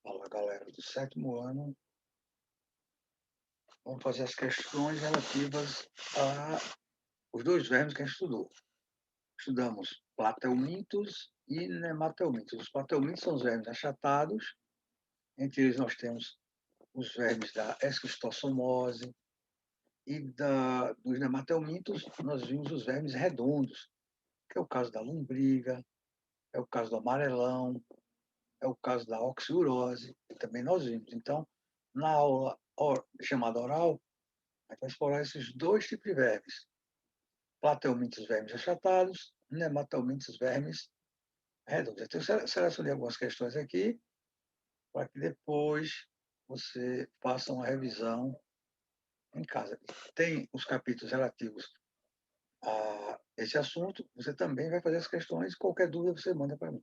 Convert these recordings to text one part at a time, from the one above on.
Fala, galera do sétimo ano. Vamos fazer as questões relativas a os dois vermes que a gente estudou. Estudamos plateumintos e nematelmintos. Os plateumintos são os vermes achatados. Entre eles nós temos os vermes da esquistossomose e dos nematelmintos nós vimos os vermes redondos, que é o caso da lombriga, é o caso do amarelão, é o caso da oxiurose, que também nós vimos. Então, na aula chamada oral, a gente vai explorar esses dois tipos de vermes: plateumintos, vermes achatados, nematelmintos, vermes redondos. Então, eu selecionei algumas questões aqui para que depois você faça uma revisão em casa. Tem os capítulos relativos a esse assunto, você também vai fazer as questões, qualquer dúvida você manda para mim.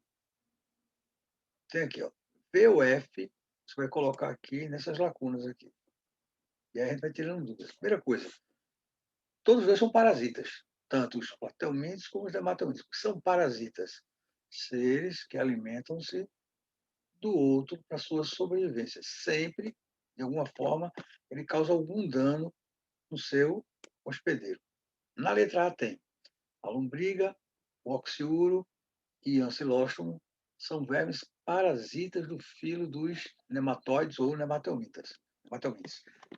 Tem aqui, ó, V ou F, você vai colocar aqui nessas lacunas aqui. E aí a gente vai tirando dúvidas. Primeira coisa, todos os dois são parasitas, tanto os plateumintos como os nematelmintos. São parasitas, seres que alimentam-se do outro para sua sobrevivência. Sempre, de alguma forma, ele causa algum dano no seu hospedeiro. Na letra A tem a lombriga, o oxiuro e ancilóstomo, são vermes parasitas do filo dos nematóides ou nematelmintas.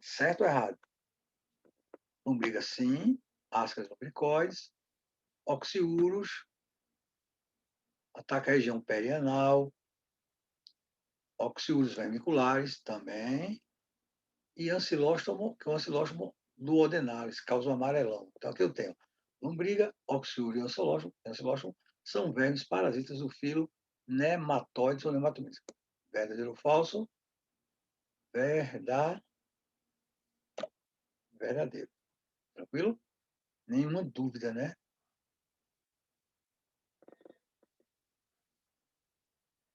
Certo ou errado? Lombriga, sim. Ascas lumbricoides. Oxiúros ataca a região perianal. Oxiúros vermiculares também. E ancilóstomo, que é o ancilóstomo duodenalis, causa o amarelão. Então, aqui eu tenho lombriga, oxiúro e ancilóstomo são vermes parasitas do filo nematóides ou nematomidas. Verdadeiro ou falso? Verdadeiro. Tranquilo? Nenhuma dúvida, né?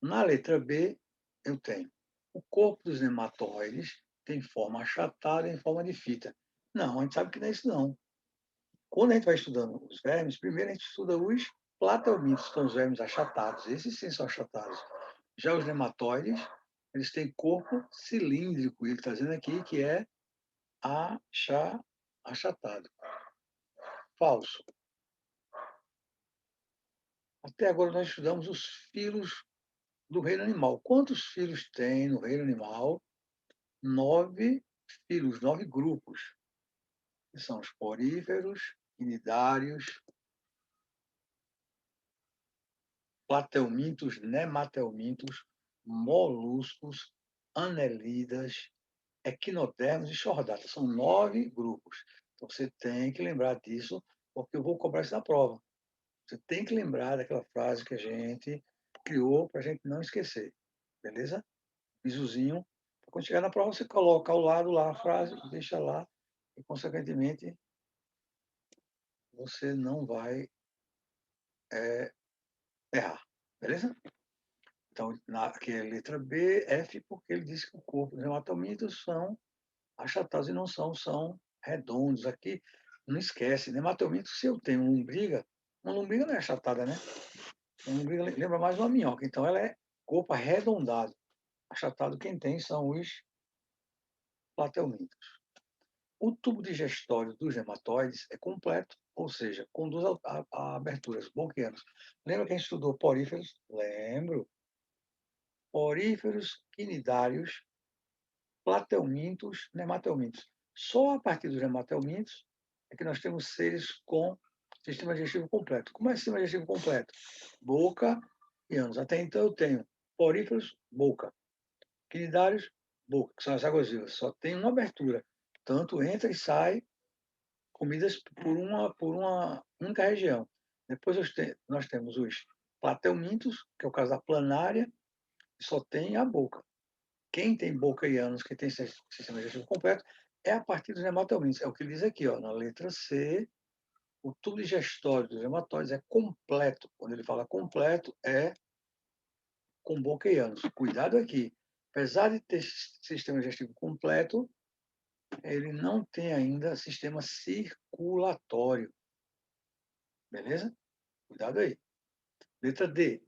Na letra B, eu tenho o corpo dos nematóides tem forma achatada em forma de fita. Não, a gente sabe que não é isso não. Quando a gente vai estudando os vermes, primeiro a gente estuda os plateumintos, que são os vermes achatados. Esses sim são achatados. Já os nematóides, eles têm corpo cilíndrico. E ele está dizendo aqui que é achatado. Falso. Até agora nós estudamos os filos do reino animal. Quantos filos tem no reino animal? 9 filos, 9 grupos, que são os poríferos, cnidários, plateumintos, nematelmintos, moluscos, anelidas, equinodermos e chordatas. São 9 grupos. Então, você tem que lembrar disso, porque eu vou cobrar isso na prova. Você tem que lembrar daquela frase que a gente criou para a gente não esquecer. Beleza? Bisuzinho. Quando chegar na prova, você coloca ao lado lá a frase, deixa lá, e, consequentemente, você não vai errar. Beleza? Então, aqui é a letra B, F, porque ele disse que o corpo dos hematomitos são achatados e não são redondos. Aqui, não esquece, hematomito, se eu tenho uma lombriga não é achatada, né? Uma lombriga lembra mais uma minhoca, então ela é corpo arredondado. Achatado quem tem são os plateumintos. O tubo digestório dos nematóides é completo, ou seja, conduz a aberturas bronquianas. Lembra que a gente estudou poríferos? Lembro. Poríferos, quinidários, plateumintos, nematelmintos. Só a partir dos nematelmintos é que nós temos seres com sistema digestivo completo. Como é sistema digestivo completo? Boca e ânus. Até então eu tenho poríferos, boca. Quinidários, boca, que são as águas vivas. Só tem uma abertura. Tanto entra e sai comidas por uma única região. Depois nós temos os plateumintos, que é o caso da planária, que só tem a boca. Quem tem boca e ânus, que tem sistema digestivo completo, é a partir dos hematomintos. É o que ele diz aqui, ó, na letra C, o tubo digestório dos hematóides é completo. Quando ele fala completo, é com boca e ânus. Cuidado aqui. Apesar de ter sistema digestivo completo, ele não tem ainda sistema circulatório. Beleza? Cuidado aí. Letra D.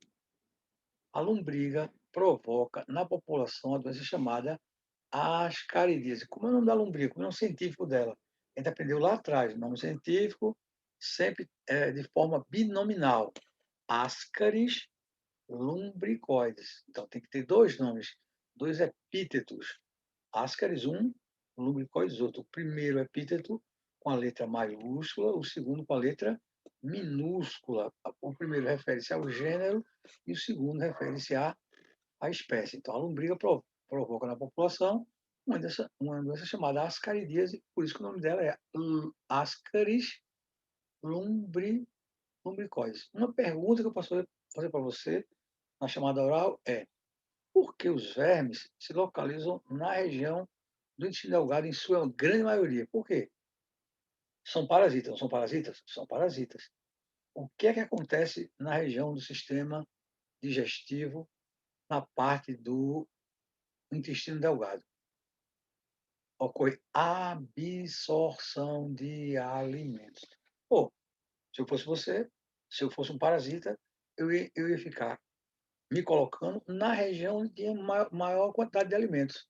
A lombriga provoca na população a doença chamada ascaridíase. Como é o nome da lombriga? Como é o nome científico dela? A gente aprendeu lá atrás, o nome científico sempre é de forma binominal, Ascaris lumbricoides. Então tem que ter 2 nomes, 2 epítetos. Ascaris um, lumbricoides outro. O primeiro epíteto com a letra maiúscula, o segundo com a letra minúscula. O primeiro refere-se ao gênero e o segundo refere-se à espécie. Então, a lombriga provoca na população uma doença chamada ascaridíase, por isso que o nome dela é Ascaris lumbricoides. Uma pergunta que eu posso fazer para você na chamada oral é: por que os vermes se localizam na região do intestino delgado em sua grande maioria? Por quê? São parasitas, não são parasitas? São parasitas. O que é que acontece na região do sistema digestivo, na parte do intestino delgado? Ocorre absorção de alimentos. Pô, se eu fosse você, se eu fosse um parasita, eu ia ficar me colocando na região onde tinha maior quantidade de alimentos.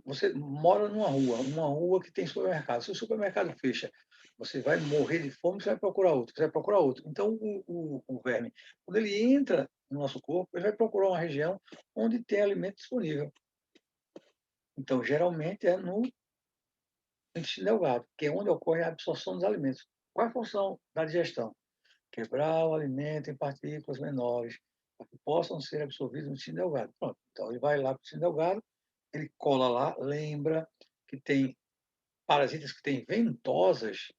Você mora numa rua, uma rua que tem supermercado. Se o supermercado fecha, você vai morrer de fome, você vai procurar outro, você vai procurar outro. Então, o verme, quando ele entra no nosso corpo, ele vai procurar uma região onde tem alimento disponível. Então, geralmente é no intestino delgado, que é onde ocorre a absorção dos alimentos. Qual é a função da digestão? Quebrar o alimento em partículas menores, para que possam ser absorvidos no intestino delgado. Pronto. Então, ele vai lá para o intestino delgado, ele cola lá, lembra que tem parasitas que têm ventosas,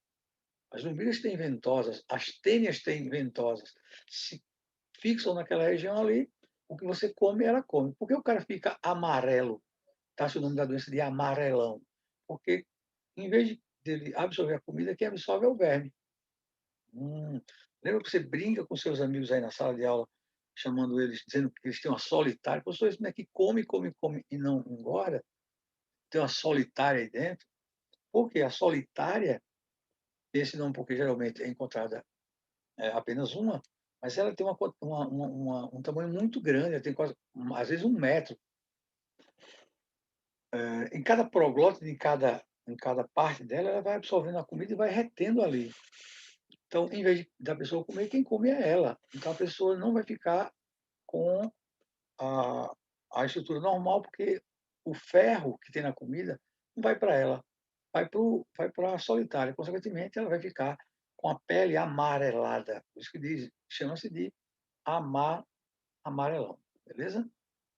as lombrigas têm ventosas, as tênias têm ventosas, se fixam naquela região ali, o que você come, ela come. Por que o cara fica amarelo? Está-se o nome da doença de amarelão. Porque, em vez de dele absorver a comida, quem absorve é o verme. Lembra que você brinca com seus amigos aí na sala de aula, chamando eles, dizendo que eles têm uma solitária? Professor, isso não é que come, come, come e não engorda? Tem uma solitária aí dentro? Por quê? A solitária, esse nome porque geralmente é encontrada apenas uma, mas ela tem um tamanho muito grande, ela tem quase, às vezes 1 metro. Em cada proglótide, em cada parte dela, ela vai absorvendo a comida e vai retendo ali. Então, em vez da pessoa comer, quem come é ela. Então, a pessoa não vai ficar com a, a estrutura normal, porque o ferro que tem na comida não vai para ela, vai para a solitária. Consequentemente, ela vai ficar com a pele amarelada. Por isso que chama-se de amarelão, beleza?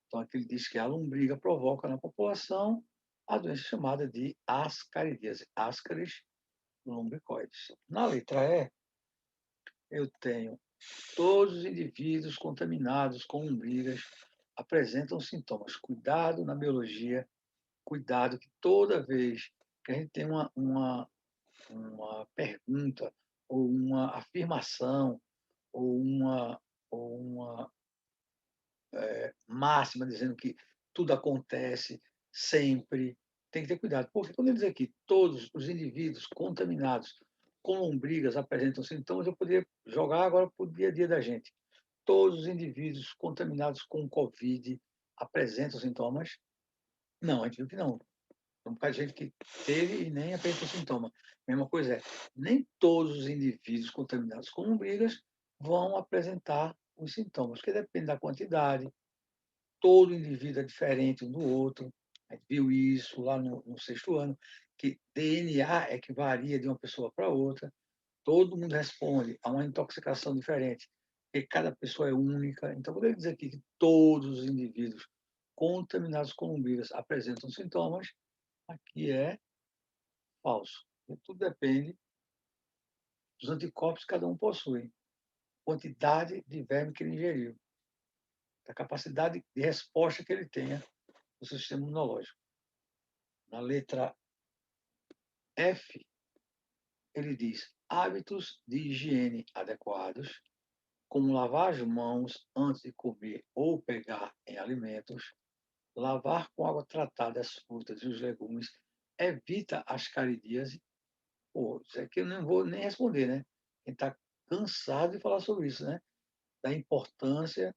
Então, aqui ele diz que a lombriga provoca na população a doença chamada de ascaridíase, Ascaris lumbricoides. Na letra E, eu tenho todos os indivíduos contaminados com lombrigas apresentam sintomas. Cuidado na biologia, cuidado que toda vez que a gente tem uma pergunta ou uma afirmação ou uma máxima dizendo que tudo acontece sempre, tem que ter cuidado. Porque quando ele diz aqui, todos os indivíduos contaminados com lombrigas apresentam sintomas, eu poderia jogar agora para o dia a dia da gente. Todos os indivíduos contaminados com Covid apresentam sintomas? Não, a gente viu que não. Tem um bocado de gente que teve e nem apresentou sintoma. Mesma coisa é, nem todos os indivíduos contaminados com lombrigas vão apresentar os sintomas, porque depende da quantidade, todo indivíduo é diferente um do outro. A gente viu isso lá no 6º ano, que DNA é que varia de uma pessoa para outra. Todo mundo responde a uma intoxicação diferente, porque cada pessoa é única. Então, quando ele diz aqui que todos os indivíduos contaminados com lombrigas apresentam sintomas, aqui é falso. E tudo depende dos anticorpos que cada um possui, quantidade de verme que ele ingeriu, da capacidade de resposta que ele tenha no seu sistema imunológico. Na letra F, ele diz hábitos de higiene adequados, como lavar as mãos antes de comer ou pegar em alimentos, lavar com água tratada as frutas e os legumes, evita as caridíase. Pô, isso aqui eu não vou nem responder, né? Quem está cansado de falar sobre isso, né? Da importância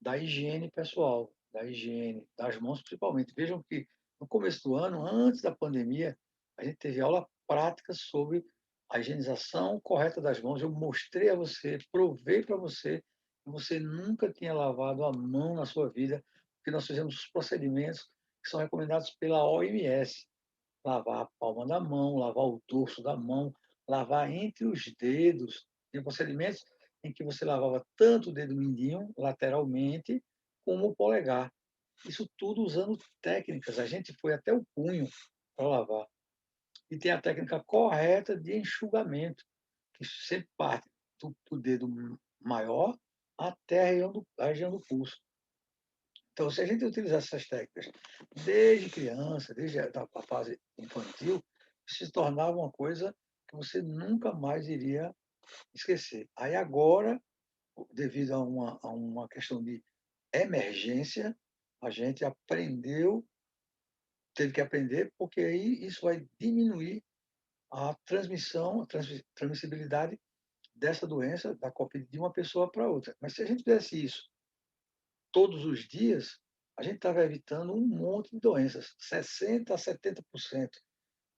da higiene pessoal, da higiene das mãos, principalmente. Vejam que no começo do ano, antes da pandemia, a gente teve aula prática sobre a higienização correta das mãos. Eu mostrei a você, provei para você que você nunca tinha lavado a mão na sua vida, porque nós fizemos os procedimentos que são recomendados pela OMS. Lavar a palma da mão, lavar o dorso da mão, lavar entre os dedos. Tem procedimentos em que você lavava tanto o dedo mindinho, lateralmente, como o polegar. Isso tudo usando técnicas. A gente foi até o punho para lavar. E tem a técnica correta de enxugamento, que sempre parte do dedo maior até a região do pulso. Então, se a gente utilizar essas técnicas desde criança, desde a fase infantil, isso se tornava uma coisa que você nunca mais iria esquecer. Aí agora, devido a uma questão de emergência, a gente aprendeu, teve que aprender, porque aí isso vai diminuir a transmissão, transmissibilidade dessa doença, da Covid, de uma pessoa para outra. Mas se a gente fizesse isso todos os dias, a gente estava evitando um monte de doenças. 60% a 70%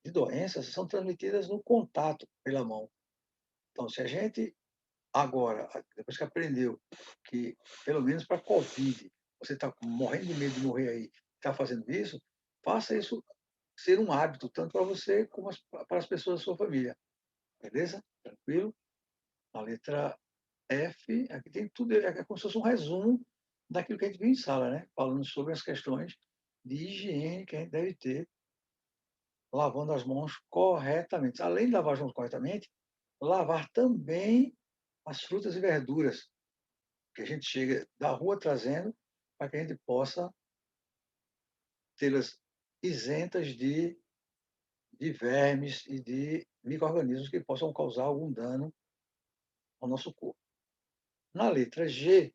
de doenças são transmitidas no contato pela mão. Então, se a gente agora, depois que aprendeu que, pelo menos para a Covid, você está morrendo de medo de morrer aí, está fazendo isso, faça isso ser um hábito, tanto para você como para as pessoas da sua família. Beleza? Tranquilo? A letra F, aqui tem tudo, é como se fosse um resumo daquilo que a gente viu em sala, né? Falando sobre as questões de higiene que a gente deve ter lavando as mãos corretamente. Além de lavar as mãos corretamente, lavar também as frutas e verduras que a gente chega da rua trazendo para que a gente possa tê-las isentas de vermes e de micro-organismos que possam causar algum dano ao nosso corpo. Na letra G,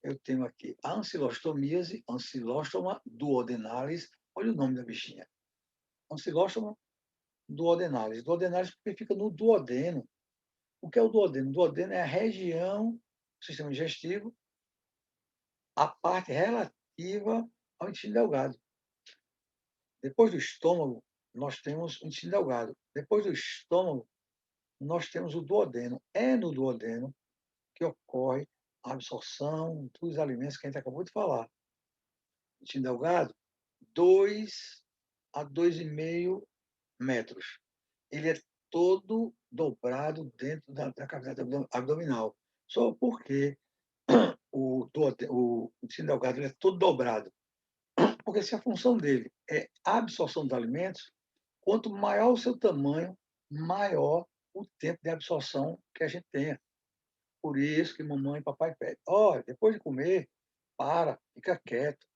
eu tenho aqui a ancilostomíase, Ancilostoma duodenalis. Olha o nome da bichinha. Ancilostoma duodenalis. Duodenalis porque fica no duodeno. O que é o duodeno? O duodeno é a região do sistema digestivo, a parte relativa ao intestino delgado. Depois do estômago, nós temos o intestino delgado. Depois do estômago, nós temos o duodeno. É no duodeno que ocorre a absorção dos alimentos que a gente acabou de falar. Intestino delgado, 2 a 2,5 metros. Ele é todo dobrado dentro da cavidade abdominal. Só porque o intestino delgado ele é todo dobrado. Porque se a função dele é a absorção dos alimentos, quanto maior o seu tamanho, maior o tempo de absorção que a gente tenha. Por isso que mamãe e papai pedem. Olha, depois de comer, fica quieto.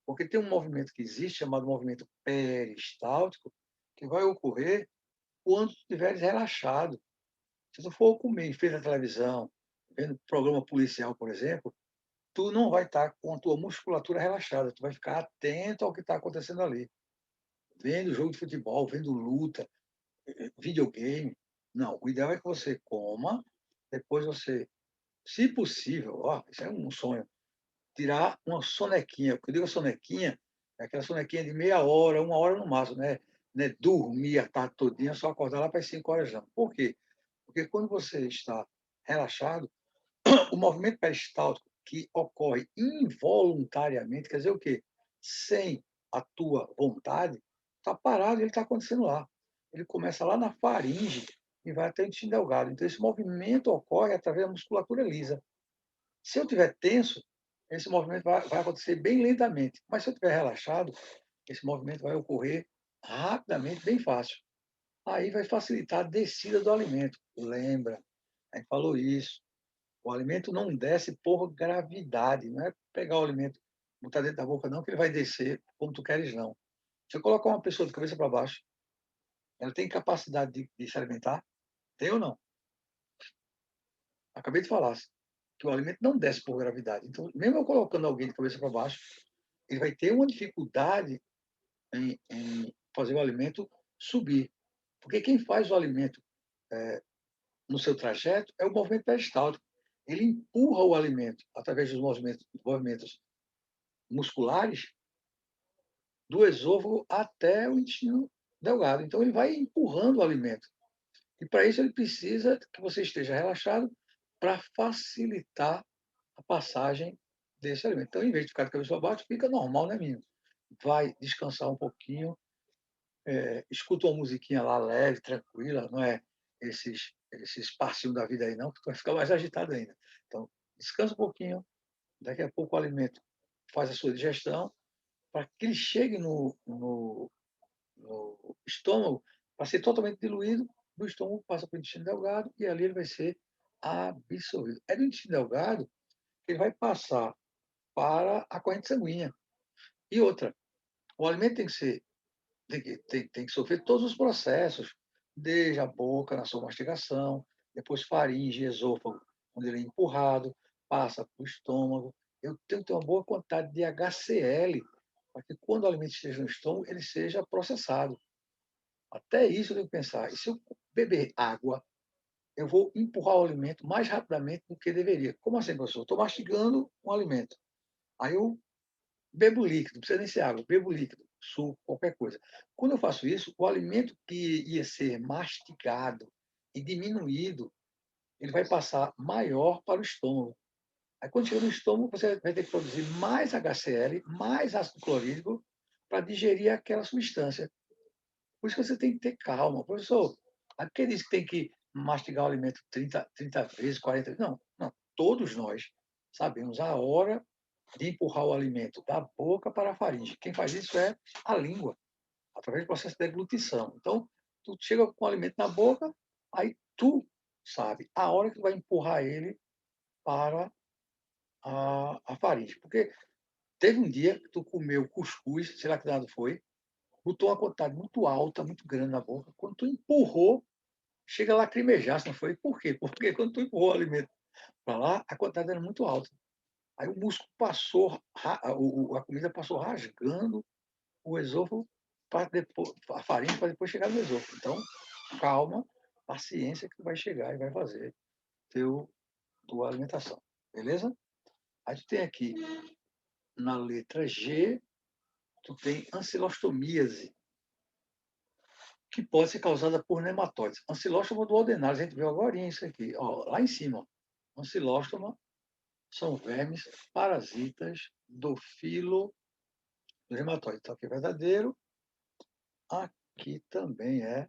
Porque tem um movimento que existe, chamado movimento peristáltico, que vai ocorrer quando tu estiveres relaxado. Se tu for comer em frente à televisão, vendo programa policial, por exemplo, tu não vai estar com a tua musculatura relaxada, tu vai ficar atento ao que está acontecendo ali. Vendo jogo de futebol, vendo luta, videogame. Não, o ideal é que você coma, depois você, se possível, ó, isso é um sonho, tirar uma sonequinha. Porque eu digo sonequinha, é aquela sonequinha de meia hora, 1 hora no máximo, né? Né, dormir a tarde todinha, só acordar lá para as 5 horas não. Por quê? Porque quando você está relaxado, o movimento peristáltico que ocorre involuntariamente, quer dizer o quê? Sem a tua vontade, está parado e ele está acontecendo lá. Ele começa lá na faringe e vai até o intestino delgado. Então, esse movimento ocorre através da musculatura lisa. Se eu estiver tenso, esse movimento vai acontecer bem lentamente. Mas se eu estiver relaxado, esse movimento vai ocorrer rapidamente, bem fácil. Aí vai facilitar a descida do alimento. Lembra, a gente falou isso. O alimento não desce por gravidade, não é pegar o alimento, botar dentro da boca, não, que ele vai descer como tu queres, não. Se eu colocar uma pessoa de cabeça para baixo, ela tem capacidade de se alimentar? Tem ou não? Acabei de falar que o alimento não desce por gravidade. Então, mesmo eu colocando alguém de cabeça para baixo, ele vai ter uma dificuldade em fazer o alimento subir. Porque quem faz o alimento no seu trajeto é o movimento peristáltico. ele empurra o alimento através dos movimentos musculares do esôfago até o intestino delgado. Então, ele vai empurrando o alimento. E, para isso, ele precisa que você esteja relaxado para facilitar a passagem desse alimento. Então, em vez de ficar de cabeça para baixo, fica normal, né, menino? Vai descansar um pouquinho, escuta uma musiquinha lá leve, tranquila, não é esses passinhos da vida aí não, que tu vai ficar mais agitado ainda. Então, descansa um pouquinho, daqui a pouco o alimento faz a sua digestão, para que ele chegue no estômago, para ser totalmente diluído, do estômago passa para o intestino delgado e ali ele vai ser absorvido. É do intestino delgado que ele vai passar para a corrente sanguínea. E outra, o alimento tem que sofrer todos os processos, desde a boca, na sua mastigação, depois faringe, esôfago, onde ele é empurrado, passa para o estômago. Eu tenho que ter uma boa quantidade de HCl, para que quando o alimento esteja no estômago, ele seja processado. Até isso eu tenho que pensar. E se eu beber água, eu vou empurrar o alimento mais rapidamente do que deveria. Como assim, professor? Estou mastigando um alimento. Aí eu bebo líquido, não precisa nem ser água, bebo líquido, suco, qualquer coisa. Quando eu faço isso, o alimento que ia ser mastigado e diminuído, ele vai passar maior para o estômago. Aí, quando chega no estômago, você vai ter que produzir mais HCl, mais ácido clorídrico, para digerir aquela substância. Por isso que você tem que ter calma. Professor, aqui diz que tem que mastigar o alimento 30 vezes, 40 vezes. Não, não. Todos nós sabemos a hora de empurrar o alimento da boca para a faringe. Quem faz isso é a língua, através do processo de deglutição. Então, tu chega com o alimento na boca, aí tu sabe a hora que vai empurrar ele para a faringe. Porque teve um dia que tu comeu cuscuz, sei lá que dado foi, botou uma quantidade muito alta, muito grande na boca. Quando tu empurrou, chega a lacrimejar, não foi? Por quê? Porque quando tu empurrou o alimento para lá, a quantidade era muito alta. Aí o músculo passou, a comida passou rasgando o esôfago para depois, a farinha para depois chegar no esôfago. Então, calma, paciência que tu vai chegar e vai fazer tua alimentação. Beleza? Aí tu tem aqui, na letra G, tu tem ancilostomíase, que pode ser causada por nematóides. Ancilóstoma duodenalis, a gente viu agora isso aqui, ó, lá em cima. Ancilóstoma são vermes parasitas do filo do nematóide. Então, aqui é verdadeiro, aqui também é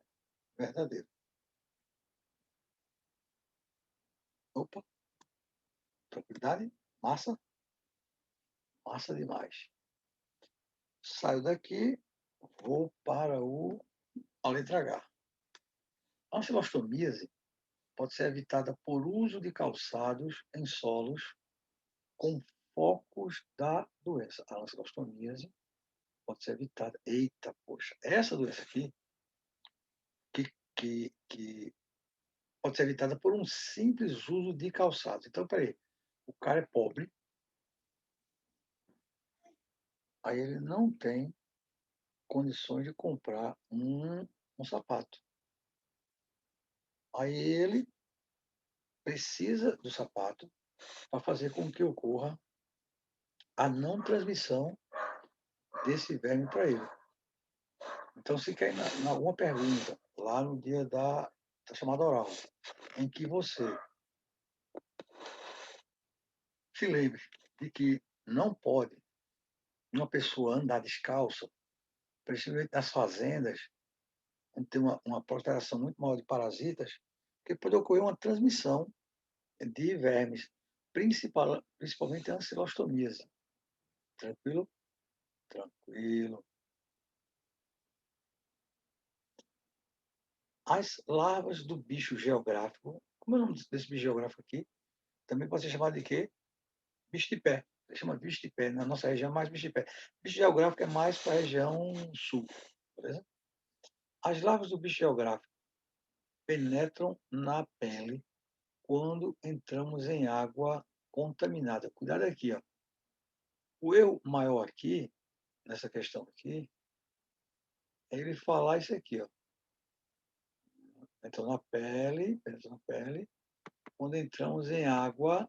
verdadeiro. Opa, tranquilidade, massa, massa demais. Saio daqui, vou para a letra H. A ancilostomíase pode ser evitada por uso de calçados em solos com focos da doença. A ancilostomíase pode ser evitada. Eita, poxa, essa doença aqui, que pode ser evitada por um simples uso de calçados. Então, peraí, o cara é pobre, aí ele não tem condições de comprar um sapato. Aí ele precisa do sapato para fazer com que ocorra a não transmissão desse verme para ele. Então, se quer em alguma pergunta, lá no dia da chamada oral, em que você se lembre de que não pode uma pessoa andar descalça, principalmente nas fazendas, onde tem uma proliferação muito maior de parasitas, que pode ocorrer uma transmissão de vermes, principalmente a ancilostomíase. Tranquilo? Tranquilo. As larvas do bicho geográfico, como é o nome desse bicho geográfico aqui? Também pode ser chamado de quê? Bicho de pé. Ele chama de bicho de pé. Na nossa região é mais bicho de pé. Bicho geográfico é mais para a região sul. Beleza? As larvas do bicho geográfico penetram na pele quando entramos em água contaminada. Cuidado aqui, ó. O erro maior aqui, nessa questão aqui, é ele falar isso aqui, ó. Entra na pele, quando entramos em água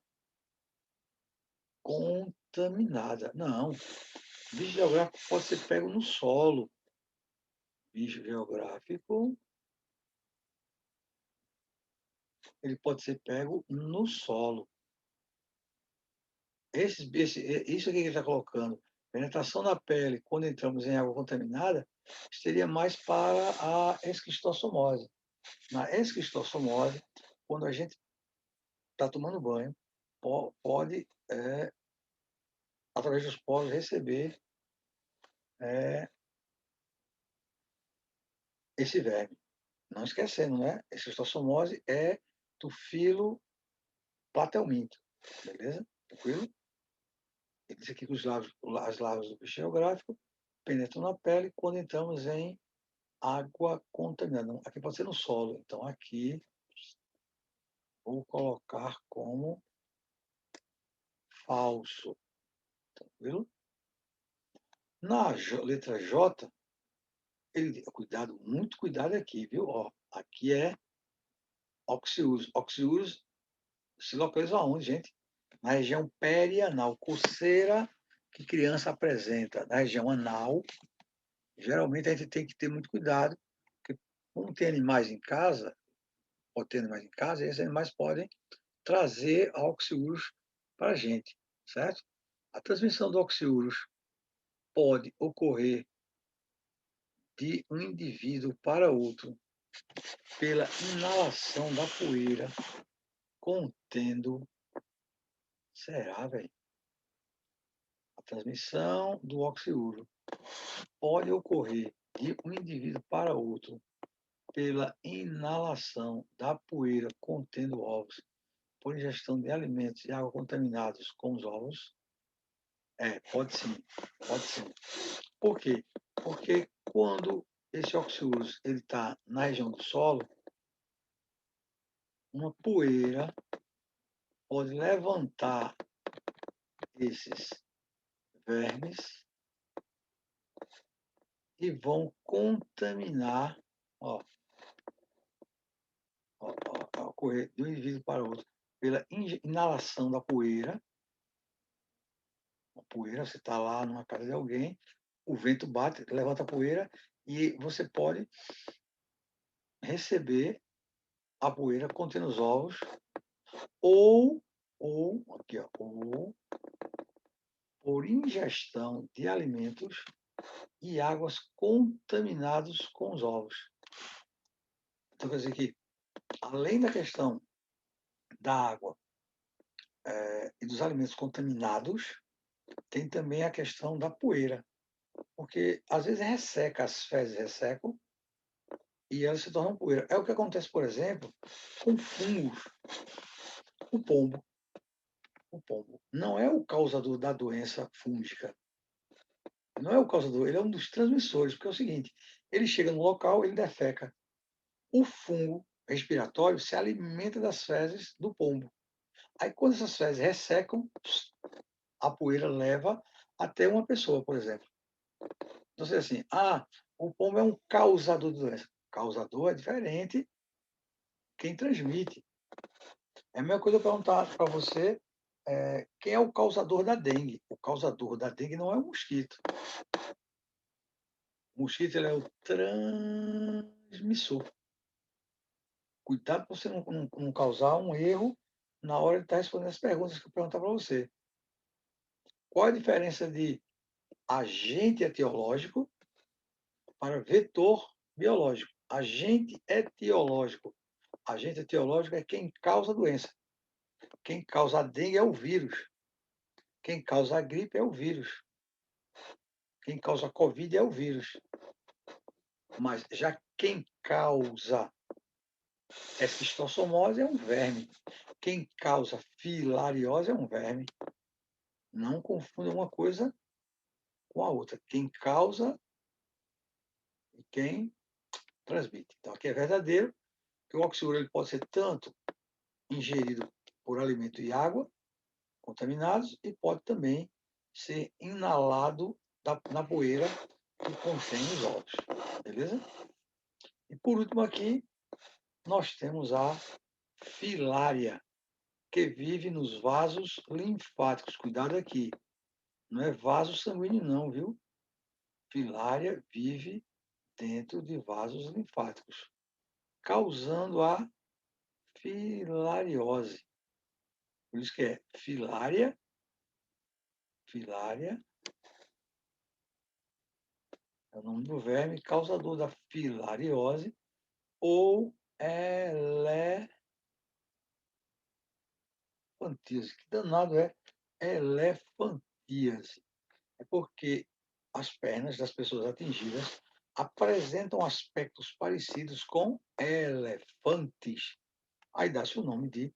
contaminada. Não, bicho geográfico pode ser pego no solo. Bicho geográfico, ele pode ser pego no solo. Isso aqui que ele está colocando, penetração na pele quando entramos em água contaminada, seria mais para a esquistossomose. Na esquistossomose, quando a gente está tomando banho, pode, através dos poros, receber esse verme. Não esquecendo, né? Esquistossomose é do filo platelminto, beleza? Tranquilo? Ele diz aqui que as larvas do bicho geográfico penetram na pele quando entramos em água contaminada. Aqui pode ser no solo. Então, aqui vou colocar como falso. Tranquilo? Na letra J, cuidado, muito cuidado aqui, viu? Ó, aqui é oxiúros. Oxiúros se localiza onde, gente? Na região perianal, coceira que criança apresenta na região anal. Geralmente a gente tem que ter muito cuidado, porque como tem animais em casa, ou tem animais em casa, esses animais podem trazer oxiúros para a gente, certo? A transmissão do oxiúros pode ocorrer de um indivíduo para outro pela inalação da poeira contendo. Será, velho? A transmissão do oxiúro pode ocorrer de um indivíduo para outro pela inalação da poeira contendo ovos por ingestão de alimentos e água contaminados com os ovos? Pode sim, pode sim. Por quê? Porque quando esse oxiúro está na região do solo, uma poeira pode levantar esses vermes e vão contaminar, ó, ocorrer de um indivíduo para outro pela inalação da poeira. A poeira, você está lá numa casa de alguém, o vento bate, levanta a poeira e você pode receber a poeira contendo os ovos aqui, ó, ou por ingestão de alimentos e águas contaminados com os ovos. Então, quer dizer que, além da questão da água e dos alimentos contaminados, tem também a questão da poeira, porque às vezes resseca, as fezes ressecam e elas se tornam poeira. É o que acontece, por exemplo, com fungos. O pombo. O pombo não é o causador da doença fúngica. Não é o causador, ele é um dos transmissores, porque é o seguinte, ele chega no local, ele defeca. O fungo respiratório se alimenta das fezes do pombo. Aí, quando essas fezes ressecam, a poeira leva até uma pessoa, por exemplo. Então, você assim, o pombo é um causador de doença. Causador é diferente quem transmite. É a mesma coisa eu perguntar para você quem é o causador da dengue. O causador da dengue não é o mosquito. O mosquito ele é o transmissor. Cuidado para você não causar um erro na hora de estar respondendo as perguntas que eu perguntar para você. Qual a diferença de agente etiológico para vetor biológico? Agente etiológico. Agente etiológico é quem causa a doença. Quem causa a dengue é o vírus. Quem causa a gripe é o vírus. Quem causa a Covid é o vírus. Mas já quem causa esquistossomose é um verme. Quem causa filariose é um verme. Não confunda uma coisa com a outra. Quem causa e quem transmite. Então, aqui é verdadeiro que o oxiúro ele pode ser tanto ingerido por alimento e água contaminados e pode também ser inalado na poeira que contém os ovos. Beleza? E por último aqui, nós temos a filária. que vive nos vasos linfáticos. Cuidado aqui, não é vaso sanguíneo não, viu? Filária vive dentro de vasos linfáticos, causando a filariose. Por isso que é filária, filária é o nome do verme causador da filariose ou elefantíase. Que danado é elefantíase? É porque as pernas das pessoas atingidas apresentam aspectos parecidos com elefantes. Aí dá-se o nome de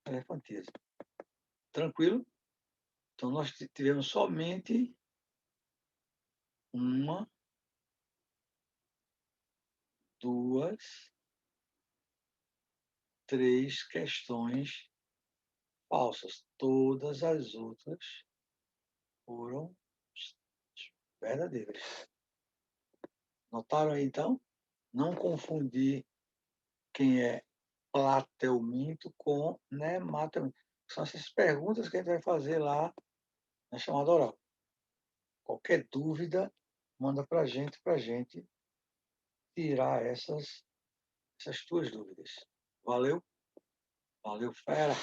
elefantíase. Tranquilo? Então, nós tivemos somente uma, duas, três questões falsas. Todas as outras foram verdadeiras. Notaram aí, então? Não confundir quem é plateuminto com nematelminto. São essas perguntas que a gente vai fazer lá na chamada oral. Qualquer dúvida, manda para a gente tirar essas tuas dúvidas. Valeu? Valeu, fera!